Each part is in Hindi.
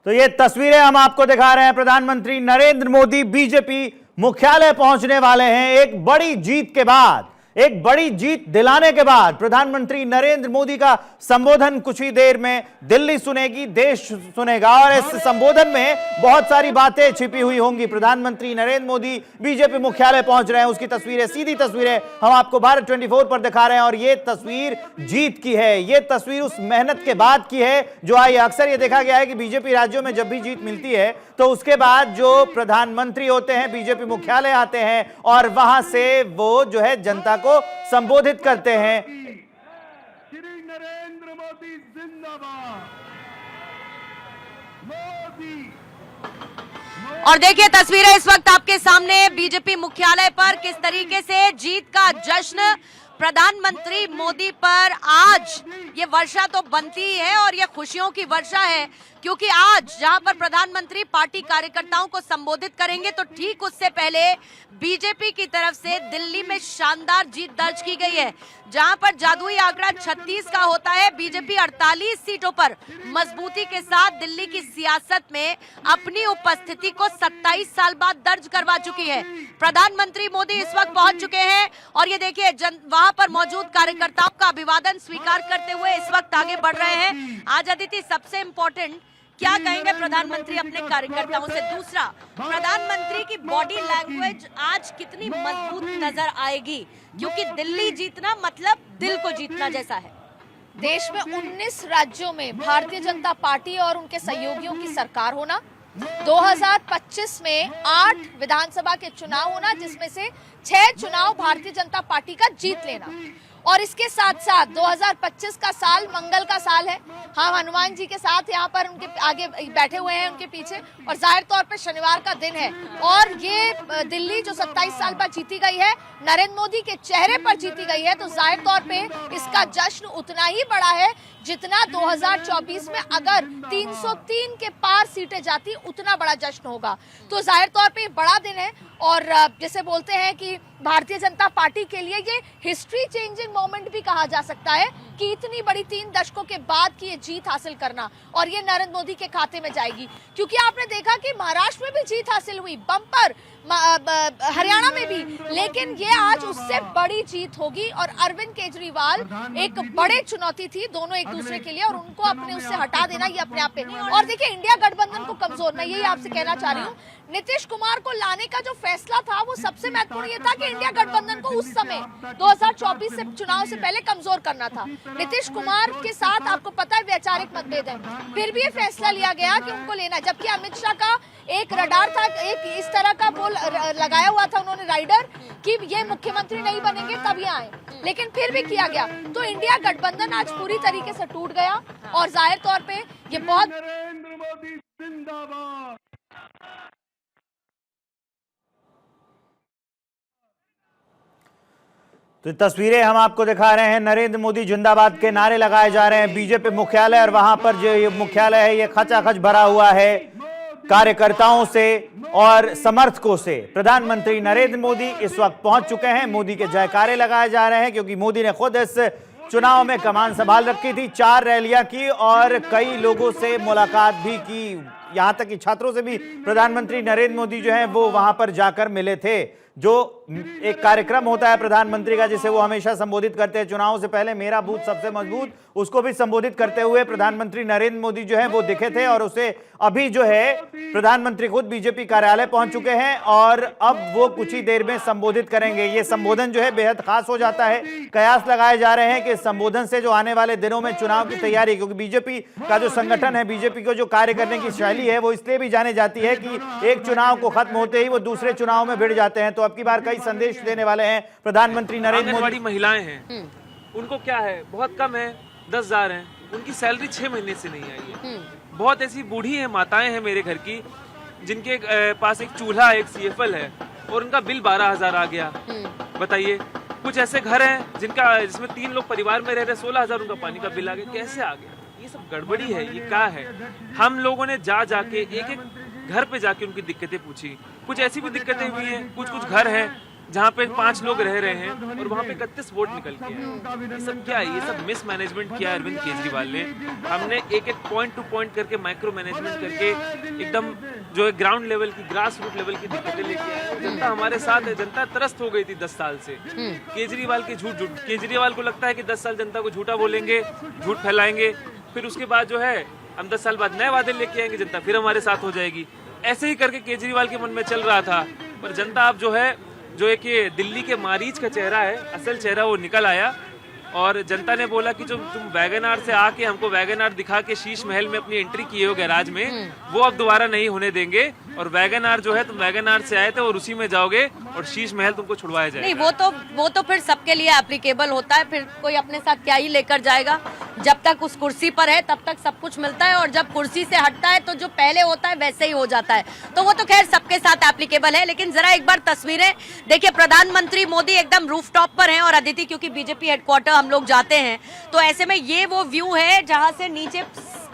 तो ये तस्वीरें हम आपको दिखा रहे हैं। प्रधानमंत्री नरेंद्र मोदी बीजेपी मुख्यालय पहुंचने वाले हैं। एक बड़ी जीत के बाद, एक बड़ी जीत दिलाने के बाद प्रधानमंत्री नरेंद्र मोदी का संबोधन कुछ ही देर में दिल्ली सुनेगी, देश सुनेगा और इस संबोधन में बहुत सारी बातें छिपी हुई होंगी। प्रधानमंत्री नरेंद्र मोदी बीजेपी मुख्यालय पहुंच रहे हैं, उसकी तस्वीरें, सीधी तस्वीरें हम आपको भारत 24 पर दिखा रहे हैं और यह तस्वीर जीत की है। यह तस्वीर उस मेहनत के बाद की है जो आई। अक्सर यह देखा गया है कि बीजेपी राज्यों में जब भी जीत मिलती है तो उसके बाद जो प्रधानमंत्री होते हैं बीजेपी मुख्यालय आते हैं और वहां से वो जो है जनता को संबोधित करते हैं। श्री नरेंद्र मोदी जिंदाबाद। मोदी। और देखिए तस्वीरें इस वक्त आपके सामने बीजेपी मुख्यालय पर किस तरीके से जीत का जश्न प्रधानमंत्री मोदी पर। आज ये वर्षा तो बनती ही है और ये खुशियों की वर्षा है क्योंकि आज जहां पर प्रधानमंत्री पार्टी कार्यकर्ताओं को संबोधित करेंगे तो ठीक उससे पहले बीजेपी की तरफ से दिल्ली में शानदार जीत दर्ज की गई है। जहां पर जादुई आंकड़ा 36 का होता है, बीजेपी 48 सीटों पर मजबूती के साथ दिल्ली की सियासत में अपनी उपस्थिति को 27 साल बाद दर्ज करवा चुकी है। प्रधानमंत्री मोदी इस वक्त पहुंच चुके हैं और ये देखिए वहां पर मौजूद कार्यकर्ताओं का अभिवादन स्वीकार करते हुए इस वक्त आगे बढ़ रहे हैं। आज अदिति, सबसे इम्पोर्टेंट क्या कहेंगे प्रधानमंत्री अपने कार्यकर्ताओं से? दूसरा, प्रधानमंत्री की बॉडी लैंग्वेज आज कितनी मजबूत नजर आएगी क्योंकि दिल्ली जीतना मतलब दिल को जीतना जैसा है। देश में 19 राज्यों में भारतीय जनता पार्टी और उनके सहयोगियों की सरकार होना, 2025 में 8 विधानसभा के चुनाव होना जिसमें से 6 चुनाव भारतीय जनता पार्टी का जीत लेना और इसके साथ साथ 2025 का साल मंगल का साल है। हम हनुमान जी के साथ यहाँ पर उनके आगे बैठे हुए हैं उनके पीछे और जाहिर तौर पे शनिवार का दिन है और ये दिल्ली जो 27 साल बाद जीती गई है नरेंद्र मोदी के चेहरे पर जीती गई है तो जाहिर तौर पे इसका जश्न उतना ही बड़ा है जितना 2024 में अगर 303 के पार सीटें जाती उतना बड़ा जश्न होगा। तो जाहिर तौर पे बड़ा दिन है और जैसे बोलते हैं कि भारतीय जनता पार्टी के लिए ये हिस्ट्री चेंजिंग मोमेंट भी कहा जा सकता है कि इतनी बड़ी 3 दशकों के बाद की ये जीत हासिल करना और ये नरेंद्र मोदी के खाते में जाएगी क्योंकि आपने देखा कि महाराष्ट्र में भी जीत हासिल हुई, बम्पर, हरियाणा में भी, लेकिन ये आज उससे बड़ी जीत होगी और अरविंद केजरीवाल एक बड़े चुनौती थी दोनों एक दूसरे के लिए और उनको अपने उससे हटा देना ये अपने आप पे। और देखिए इंडिया गठबंधन को कमजोर, मैं यही आपसे कहना चाह रही हूँ, नीतीश कुमार को लाने का जो फैसला था वो सबसे महत्वपूर्ण ये था कि इंडिया गठबंधन को उस समय 2024 से चुनाव से पहले कमजोर करना था। नीतीश कुमार के साथ आपको पता है वैचारिक मतभेद है, फिर भी ये फैसला लिया गया कि उनको लेना, जबकि अमित शाह का एक रडार था, एक इस तरह का बोल लगाया हुआ था उन्होंने राइडर कि ये मुख्यमंत्री नहीं बनेंगे तब ये आए, लेकिन फिर भी किया गया। तो इंडिया गठबंधन आज पूरी तरीके से टूट गया और जाहिर तौर पे ये बहुत नरेंद्र मोदी जिंदाबाद। तो तस्वीरें हम आपको दिखा रहे हैं, नरेंद्र मोदी जिंदाबाद के नारे लगाए जा रहे हैं बीजेपी मुख्यालय और वहां पर जो ये मुख्यालय है ये खचाखच भरा हुआ है कार्यकर्ताओं से और समर्थकों से। प्रधानमंत्री नरेंद्र मोदी इस वक्त पहुंच चुके हैं, मोदी के जयकारे लगाए जा रहे हैं क्योंकि मोदी ने खुद इस चुनाव में कमान संभाल रखी थी, 4 रैलियां की और कई लोगों से मुलाकात भी की, यहां तक कि छात्रों से भी प्रधानमंत्री नरेंद्र मोदी जो है वो वहां पर जाकर मिले थे। जो एक कार्यक्रम होता है प्रधानमंत्री का जिसे वो हमेशा संबोधित करते हैं चुनाव से पहले, मेरा बूथ सबसे मजबूत, उसको भी संबोधित करते हुए प्रधानमंत्री नरेंद्र मोदी जो है वो दिखे थे और उसे अभी जो है प्रधानमंत्री खुद बीजेपी कार्यालय पहुंच चुके हैं और अब वो कुछ ही देर में संबोधित करेंगे। ये संबोधन जो है बेहद खास हो जाता है। कयास लगाए जा रहे हैं कि संबोधन से जो आने वाले दिनों में चुनाव की तैयारी, क्योंकि बीजेपी का जो संगठन है, बीजेपी को जो कार्य करने की शैली है वो इसलिए भी जानी जाती है कि एक चुनाव को खत्म होते ही वो दूसरे चुनाव में भिड़ जाते हैं। तो अब की बार कई संदेश देने वाले हैं प्रधानमंत्री नरेंद्र मोदी। आंगनवाड़ी महिलाएं हैं, उनको क्या है, बहुत कम है, 10,000 है, उनकी सैलरी 6 महीने से नहीं आई है। बहुत ऐसी बूढ़ी हैं, माताएं हैं मेरे घर की जिनके पास एक चूल्हा, एक CFL है और उनका बिल 12,000 आ गया। बताइए, कुछ ऐसे घर हैं जिसमें 3 लोग परिवार में रह रहे, 16,000 उनका पानी का बिल आ गया। कैसे आ गया? ये सब गड़बड़ी है, ये क्या है? हम लोगों ने जाके एक घर पे जाके उनकी दिक्कतें पूछी। कुछ ऐसी भी दिक्कतें हुई हैं, कुछ घर हैं जहाँ पे 5 लोग रह रहे हैं और वहाँ पे 31 वोट निकल के आए। ये सब क्या है? ये सब मिस मैनेजमेंट किया है अरविंद केजरीवाल ने। हमने एक पॉइंट टू पॉइंट करके माइक्रो मैनेजमेंट करके एकदम जो है ग्राउंड लेवल की, ग्रास रूट लेवल की दिक्कतें लेके आए। जनता हमारे साथ है, जनता त्रस्त हो गई थी 10 साल से केजरीवाल के झूठ। केजरीवाल को लगता है कि 10 साल जनता को झूठा बोलेंगे, झूठ फैलाएंगे, फिर उसके बाद जो है हम 10 साल बाद नए वादे लेके आएंगे, जनता फिर हमारे साथ हो जाएगी। ऐसे ही करके केजरीवाल के मन में चल रहा था। पर जनता अब जो एक ये दिल्ली के मारीच का चेहरा है, असल चेहरा वो निकल आया। और जनता ने बोला कि जो तुम वैगनआर से आके हमको वैगनआर दिखा के शीश महल में अपनी एंट्री किए हो गैराज में, वो अब दोबारा नहीं होने देंगे। और वैगनआर जो है, तुम वैगनआर से आए थे और उसी में जाओगे और शीश महल तुमको छुड़वाया जाएगा। नहीं, वो तो फिर सबके लिए एप्लीकेबल होता है। फिर कोई अपने साथ क्या ही लेकर जाएगा। जब तक उस कुर्सी पर है तब तक सब कुछ मिलता है, और जब कुर्सी से हटता है तो जो पहले होता है वैसे ही हो जाता है। तो वो तो खैर सबके साथ एप्लीकेबल है। लेकिन जरा एक बार तस्वीरें देखिए, प्रधानमंत्री मोदी एकदम रूफटॉप पर हैं। और अदिति, क्योंकि बीजेपी हेडक्वार्टर हम लोग जाते हैं तो ऐसे में ये वो व्यू है जहां से नीचे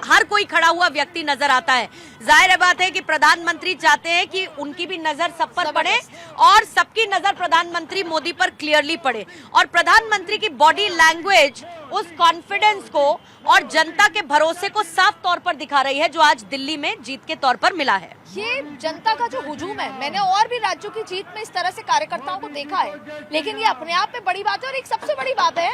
हर कोई खड़ा हुआ व्यक्ति नजर आता है। जाहिर है बात है कि प्रधानमंत्री चाहते हैं कि उनकी भी नजर सब पर पड़े और सबकी नजर प्रधानमंत्री मोदी पर क्लियरली पड़े। और प्रधानमंत्री की बॉडी लैंग्वेज उस कॉन्फिडेंस को और जनता के भरोसे को साफ तौर पर दिखा रही है, जो आज दिल्ली में जीत के तौर पर मिला है। ये जनता का जो हुजूम है, मैंने और भी राज्यों की जीत में इस तरह से कार्यकर्ताओं को देखा है, लेकिन ये अपने आप में बड़ी बात है। और एक सबसे बड़ी बात है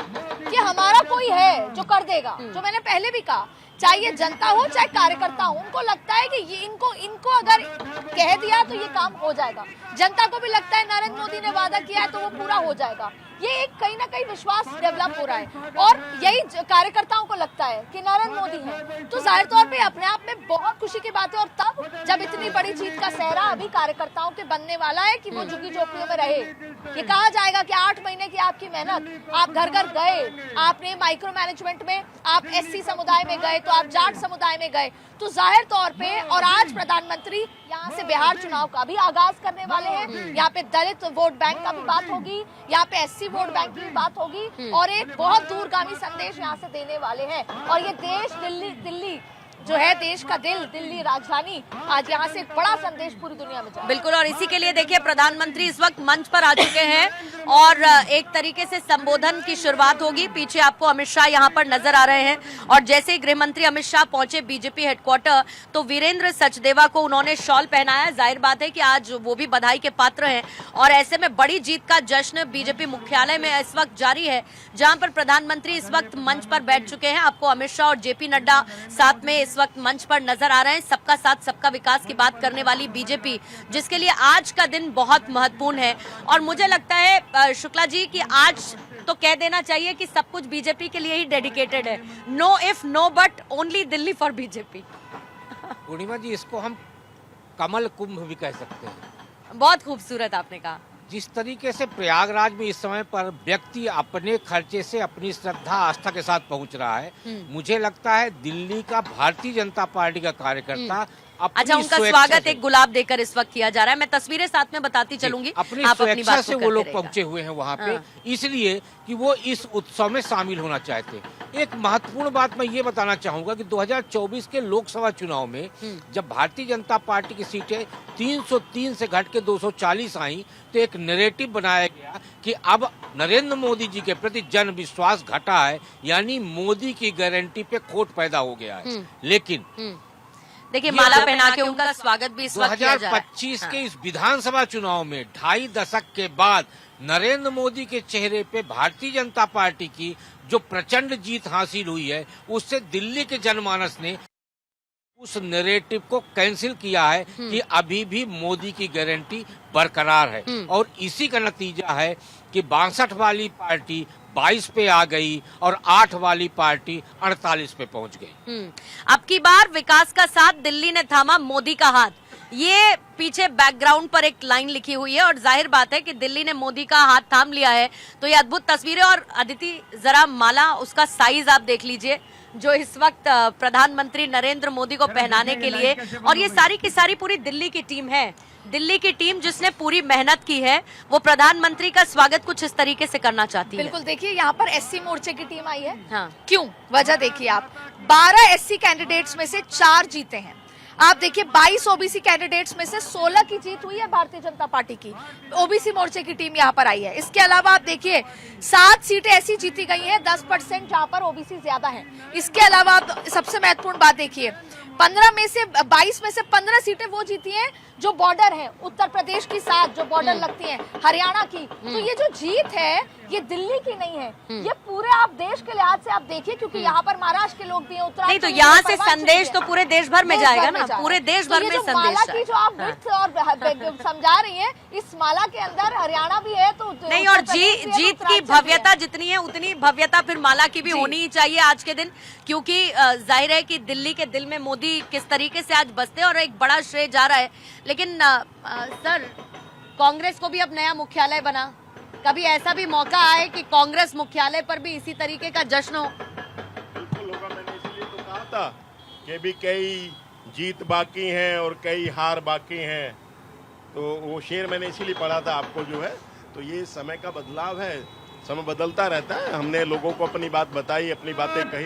कि हमारा कोई है जो कर देगा। जो मैंने पहले भी कहा, चाहे ये जनता हो चाहे कार्यकर्ता हो, उनको लगता है कि ये इनको अगर कह दिया तो ये काम हो जाएगा। जनता को भी लगता है नरेंद्र मोदी ने वादा किया है तो वो पूरा हो जाएगा। ये एक कहीं ना कहीं विश्वास डेवलप हो रहा है। और यही कार्यकर्ताओं को लगता है कि नरेंद्र मोदी है, तो जाहिर तौर पे अपने आप में बहुत खुशी की बात है। और तब जब इतनी बड़ी जीत का सेहरा अभी कार्यकर्ताओं के बनने वाला है कि वो झुग्गी झोपड़ियों में रहे। ये कहा जाएगा कि 8 महीने की आपकी मेहनत, आप घर घर गए, आपने माइक्रो मैनेजमेंट में आप SC समुदाय में गए, तो आप जाट समुदाय में गए, तो जाहिर तौर पे। और आज प्रधानमंत्री यहाँ से बिहार चुनाव का भी आगाज करने वाले हैं। यहाँ पे दलित वोट बैंक का भी बात होगी, यहाँ पे SC वोट बैंक की भी बात होगी, और एक बहुत दूरगामी संदेश यहाँ से देने वाले हैं। और ये देश दिल्ली जो है, देश का दिल, दिल्ली राजधानी, आज यहाँ से एक बड़ा संदेश पूरी दुनिया में जाए। बिल्कुल। और इसी के लिए देखिए, प्रधानमंत्री इस वक्त मंच पर आ चुके हैं और एक तरीके से संबोधन की शुरुआत होगी। पीछे आपको अमित शाह यहाँ पर नजर आ रहे हैं। और जैसे ही गृह मंत्री अमित शाह पहुंचे बीजेपी हेडक्वार्टर, तो वीरेंद्र सचदेवा को उन्होंने शॉल पहनाया। जाहिर बात है कि आज वो भी बधाई के पात्र हैं। और ऐसे में बड़ी जीत का जश्न बीजेपी मुख्यालय में इस वक्त जारी है, जहां पर प्रधानमंत्री इस वक्त मंच पर बैठ चुके हैं। आपको अमित शाह और JP नड्डा साथ में इस वक्त मंच पर नजर आ रहे हैं। सबका साथ सबका विकास की बात करने वाली बीजेपी, जिसके लिए आज का दिन बहुत महत्वपूर्ण है। और मुझे लगता है शुक्ला जी कि आज तो कह देना चाहिए कि सब कुछ बीजेपी के लिए ही डेडिकेटेड है। No if no but, only Delhi for BJP. Purnima ji, इसको हम कमल कुंभ भी कह सकते हैं। बहुत खूबसूरत आपने कहा। जिस तरीके से प्रयागराज में इस समय पर व्यक्ति अपने खर्चे से अपनी श्रद्धा आस्था के साथ पहुंच रहा है, मुझे लगता है दिल्ली का भारतीय जनता पार्टी का कार्यकर्ता अच्छा, उनका स्वागत एक गुलाब देकर इस वक्त किया जा रहा है। मैं तस्वीरें साथ में बताती चलूंगी, अपनी आप अपनी स्वेच्छा बात से वो लोग पहुंचे हुए हैं वहाँ पे, इसलिए कि वो इस उत्सव में शामिल होना चाहते हैं। एक महत्वपूर्ण बात मैं ये बताना चाहूंगा कि 2024 के लोकसभा चुनाव में जब भारतीय जनता पार्टी की सीटें 303 से घट के 240 आई, तो एक नैरेटिव बनाया गया कि अब नरेंद्र मोदी जी के प्रति जन विश्वास घटा है, यानी मोदी की गारंटी पे खोट पैदा हो गया है। लेकिन देखिए, माला पहना के उनका स्वागत भी इस वक्त किया जा रहा है। 2025 के इस विधानसभा चुनाव में 2.5 दशक के बाद नरेंद्र मोदी के चेहरे पे भारतीय जनता पार्टी की जो प्रचंड जीत हासिल हुई है, उससे दिल्ली के जनमानस ने उस नैरेटिव को कैंसिल किया है कि अभी भी मोदी की गारंटी बरकरार है। और इसी का नतीजा है कि 62 वाली पार्टी 22 पे आ गई और 8 वाली पार्टी 48 पे पहुंच गई। अब की बार विकास का साथ दिल्ली ने थामा, मोदी का हाथ। ये पीछे बैकग्राउंड पर एक लाइन लिखी हुई है और जाहिर बात है कि दिल्ली ने मोदी का हाथ थाम लिया है। तो ये अद्भुत तस्वीरें। और अदिति, जरा माला, उसका साइज आप देख लीजिए, जो इस वक्त प्रधानमंत्री नरेंद्र मोदी को पहनाने के लिए, और ये सारी की सारी पूरी दिल्ली की टीम है। दिल्ली की टीम जिसने पूरी मेहनत की है, वो प्रधानमंत्री का स्वागत कुछ इस तरीके से करना चाहती है। बिल्कुल, देखिए यहाँ पर SC मोर्चे की टीम आई है। हाँ। क्यों? वजह देखिए आप, 12 SC कैंडिडेट्स में से 4 जीते हैं। आप देखिए 22 ओबीसी कैंडिडेट्स में से 16 की जीत हुई है भारतीय जनता पार्टी की। ओबीसी मोर्चे की टीम यहाँ पर आई है। इसके अलावा आप देखिए 7 सीटें ऐसी जीती गई हैं 10% जहाँ पर ओबीसी ज्यादा है। इसके अलावा आप सबसे महत्वपूर्ण बात देखिए 22 में से 15 सीटें वो जीती हैं जो बॉर्डर है, उत्तर प्रदेश की 7 जो बॉर्डर लगती हैं, हरियाणा की। तो ये जो जीत है ये दिल्ली की नहीं है, ये पूरे आप देश के लिहाज से आप देखिए, क्योंकि यहाँ पर महाराष्ट्र के लोग भी हैं, उत्तराखंड नहीं तो यहाँ से संदेश तो पूरे देश भर में जाएगा ना, पूरे देश भर में संदेश माला की जो आप विड्थ और समझा रही हैं, इस माला के अंदर हरियाणा भी है तो नहीं, और जीत की भव्यता जितनी है उतनी भव्यता फिर माला की भी होनी ही चाहिए आज के दिन, क्योंकि जाहिर है कि दिल्ली के दिल में मोदी किस तरीके से आज बसते हैं और एक बड़ा श्रेय जा रहा है। लेकिन सर, कांग्रेस को भी अब नया मुख्यालय बना, कभी ऐसा भी मौका आए कि कांग्रेस मुख्यालय पर भी इसी तरीके का जश्न हो? बिल्कुल होगा। मैंने इसीलिए तो कहा था कि भी कई जीत बाकी हैं और कई हार बाकी हैं, तो वो शेर मैंने इसीलिए पढ़ा था आपको जो है। तो ये समय का बदलाव है, समय बदलता रहता है। हमने लोगों को अपनी बात बताई, अपनी बातें कही।